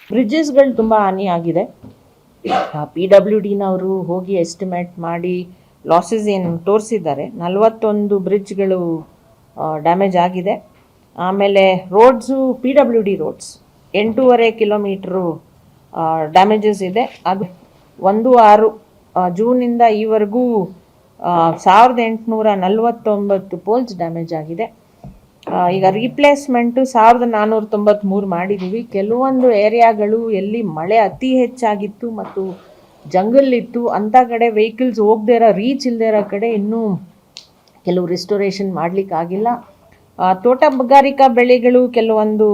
ಬ್ರಿಡ್ಜಸ್ಗಳು ತುಂಬ ಹಾನಿ ಆಗಿದೆ. PWDನವರು ಹೋಗಿ ಎಸ್ಟಿಮೇಟ್ ಮಾಡಿ ಲಾಸಸ್ ಏನು ತೋರಿಸಿದ್ದಾರೆ. 41 ಬ್ರಿಡ್ಜ್ಗಳು ಡ್ಯಾಮೇಜ್ ಆಗಿದೆ. ಆಮೇಲೆ roads PWD roads 8.5 kilometre damages ಇದೆ. ಅದು 1-6 ಜೂನಿಂದ ಈವರೆಗೂ 1849 ಪೋಲ್ಸ್ ಡ್ಯಾಮೇಜ್ ಆಗಿದೆ. ಈಗ ರೀಪ್ಲೇಸ್ಮೆಂಟು 1493 ಮಾಡಿದ್ದೀವಿ. ಕೆಲವೊಂದು ಏರಿಯಾಗಳು ಎಲ್ಲಿ ಮಳೆ ಅತಿ ಹೆಚ್ಚಾಗಿತ್ತು ಮತ್ತು ಜಂಗಲ್ ಇತ್ತು ಅಂಥ ಕಡೆ ವೆಹಿಕಲ್ಸ್ ಹೋಗದೇ ಇರೋ ರೀಚ್ ಇಲ್ಲದೇ ಇರೋ ಕಡೆ ಇನ್ನೂ ಕೆಲವು ರಿಸ್ಟೋರೇಷನ್ ಮಾಡಲಿಕ್ಕಾಗಿಲ್ಲ. ತೋಟಗಾರಿಕಾ ಬೆಳೆಗಳು ಕೆಲವೊಂದು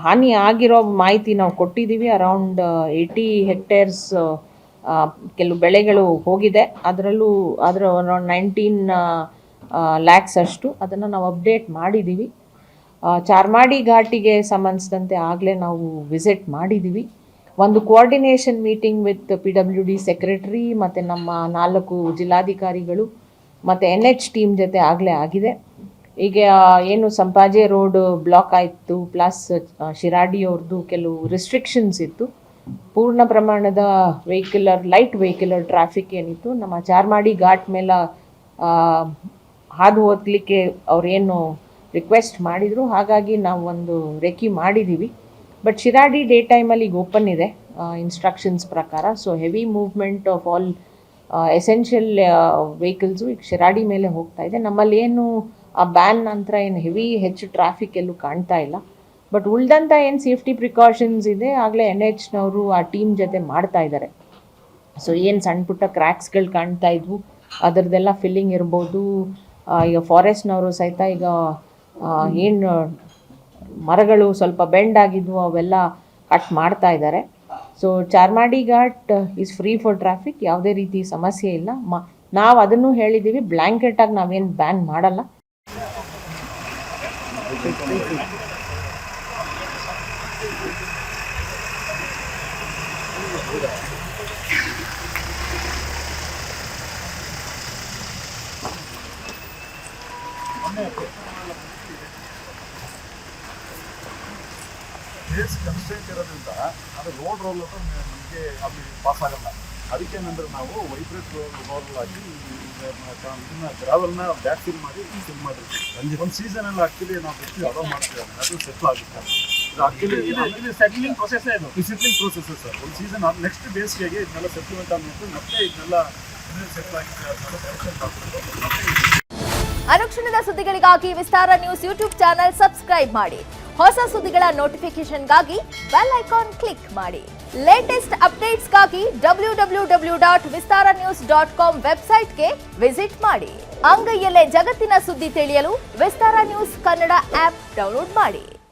ಹಾನಿ ಆಗಿರೋ ಮಾಹಿತಿ ನಾವು ಕೊಟ್ಟಿದ್ದೀವಿ. ಅರೌಂಡ್ 80 ಹೆಕ್ಟೇರ್ಸ್ ಕೆಲವು ಬೆಳೆಗಳು ಹೋಗಿದೆ. ಅದರಲ್ಲೂ ಅರೌಂಡ್ 19 ಲ್ಯಾಕ್ಸ್ ಅಷ್ಟು ಅದನ್ನು ನಾವು ಅಪ್ಡೇಟ್ ಮಾಡಿದ್ದೀವಿ. ಚಾರ್ಮಾಡಿ ಘಾಟಿಗೆ ಸಂಬಂಧಿಸಿದಂತೆ ಆಗಲೇ ನಾವು ವಿಸಿಟ್ ಮಾಡಿದ್ದೀವಿ. ಒಂದು coordination meeting with PWD secretary ಮತ್ತು ನಮ್ಮ 4 ಜಿಲ್ಲಾಧಿಕಾರಿಗಳು ಮತ್ತು NH ಟೀಮ್ ಜೊತೆ ಆಗಲೇ ಆಗಿದೆ. ಈಗ ಏನು ಸಂಪಾಜೆ ರೋಡ್ ಬ್ಲಾಕ್ ಆಯಿತು, ಪ್ಲಸ್ ಶಿರಾಡಿ ಅವ್ರದ್ದು ಕೆಲವು ರಿಸ್ಟ್ರಿಕ್ಷನ್ಸ್ ಇತ್ತು. ಪೂರ್ಣ ಪ್ರಮಾಣದ ಲೈಟ್ ವೆಹಿಕ್ಯುಲರ್ ಟ್ರಾಫಿಕ್ ಏನಿತ್ತು ನಮ್ಮ ಚಾರ್ಮಾಡಿ ಘಾಟ್ ಮೇಲೆ ಹಾದು ಹೋಗ್ಲಿಕ್ಕೆ ಅವ್ರೇನು ರಿಕ್ವೆಸ್ಟ್ ಮಾಡಿದರು. ಹಾಗಾಗಿ ನಾವು ಒಂದು ರೆಕಿ ಮಾಡಿದ್ದೀವಿ. ಬಟ್ ಶಿರಾಡಿ ಡೇ ಟೈಮಲ್ಲಿ ಈಗ ಓಪನ್ ಇದೆ ಇನ್ಸ್ಟ್ರಕ್ಷನ್ಸ್ ಪ್ರಕಾರ. So heavy movement of all essential vehicles ಈಗ ಶಿರಾಡಿ ಮೇಲೆ ಹೋಗ್ತಾ ಇದೆ. ನಮ್ಮಲ್ಲಿ ಏನು ಆ ಬ್ಯಾನ್ ನಂತರ ಏನು ಹೆಚ್ಚು ಟ್ರಾಫಿಕ್ ಎಲ್ಲೂ ಕಾಣ್ತಾ ಇಲ್ಲ. ಬಟ್ ಉಳ್ದಂಥ ಏನು ಸೇಫ್ಟಿ ಪ್ರಿಕಾಷನ್ಸ್ ಇದೆ ಆಗಲೇ NHನವರು ಆ ಟೀಮ್ ಜೊತೆ ಮಾಡ್ತಾ ಇದ್ದಾರೆ. ಸೊ ಏನು ಸಣ್ಣ ಪುಟ್ಟ ಕ್ರ್ಯಾಕ್ಸ್ಗಳು ಕಾಣ್ತಾ ಇದ್ವು ಅದರದ್ದೆಲ್ಲ ಫಿಲ್ಲಿಂಗ್ ಇರ್ಬೋದು. ಈಗ ಫಾರೆಸ್ಟ್ನವರು ಸಹಿತ ಈಗ ಏನು ಮರಗಳು ಸ್ವಲ್ಪ ಬೆಂಡ್ ಆಗಿದ್ವು ಅವೆಲ್ಲ ಕಟ್ ಮಾಡ್ತಾ ಇದ್ದಾರೆ. So Charmadi ghat is free for traffic, ಯಾವುದೇ ರೀತಿ ಸಮಸ್ಯೆ ಇಲ್ಲ. ನಾವು ಅದನ್ನು ಹೇಳಿದ್ದೀವಿ, ಬ್ಲ್ಯಾಂಕೆಟಾಗಿ ನಾವೇನು ಬ್ಯಾನ್ ಮಾಡಲ್ಲ. ಬೇಸ್ ಕನ್ಸ್ಟೆಂಟ್ ಇರೋದ್ರಿಂದ ಅದು ರೋಡ್ ರೋಲರ್ ನಮಗೆ ಅಲ್ಲಿ ಪಾಸ್ ಆಗಲ್ಲ. ಅದಕ್ಕೇನಂದ್ರೆ ನಾವು ವೈಬ್ರೇಟ್ ರೋಲ್ ಹಾಕಿ ಇದನ್ನ ಗ್ರಾವೆಲ್ನ ಬ್ಯಾಕ್ ಫಿಲ್ ಮಾಡಿರ್ತೀವಿ. ಒಂದು ಸೀಸನಲ್ಲಿ ಆಕ್ಚುಲಿ ನಾವು ಎಷ್ಟು ಅಲೋ ಮಾಡ್ತೀವಿ ಅದು ಸೆಟ್ಲ್ ಆಗುತ್ತೆ. ಇದು ಸೆಟ್ಲಿಂಗ್ ಪ್ರೊಸೆಸ್ ಸರ್. ಒಂದು ಸೀಸನ್ ನೆಕ್ಸ್ಟ್ ಬೇಸಿಗೆಗೆ ಇದನ್ನೆಲ್ಲ ಸೆಟ್ಲ್ಮೆಂಟ್ ಆಗ್ಬಿಟ್ಟು ಮತ್ತೆ ಇದನ್ನೆಲ್ಲ ಸೆಟ್ಲ್ ಆಗಿದೆ. ಅನುಕ್ಷಣದ ಸುದ್ದಿಗಳಿಗಾಗಿ ವಿಸ್ತಾರ ನ್ಯೂಸ್ ಯೂಟ್ಯೂಬ್ ಚಾನೆಲ್ ಸಬ್ಸ್ಕ್ರೈಬ್ ಮಾಡಿ. ಹೊಸ ಸುದ್ದಿಗಳ ನೋಟಿಫಿಕೇಶನ್ಗಾಗಿ ಬೆಲ್ ಐಕಾನ್ ಕ್ಲಿಕ್ ಮಾಡಿ. ಲೇಟೆಸ್ಟ್ ಅಪ್ಡೇಟ್ಸ್ಗಾಗಿ www.vistaranews.com ವೆಬ್ಸೈಟ್ಗೆ ವಿಸಿಟ್ ಮಾಡಿ. ಅಂಗೈಯಲ್ಲೇ ಜಗತ್ತಿನ ಸುದ್ದಿ ತಿಳಿಯಲು ವಿಸ್ತಾರ ನ್ಯೂಸ್ ಕನ್ನಡ ಆಪ್ ಡೌನ್ಲೋಡ್ ಮಾಡಿ.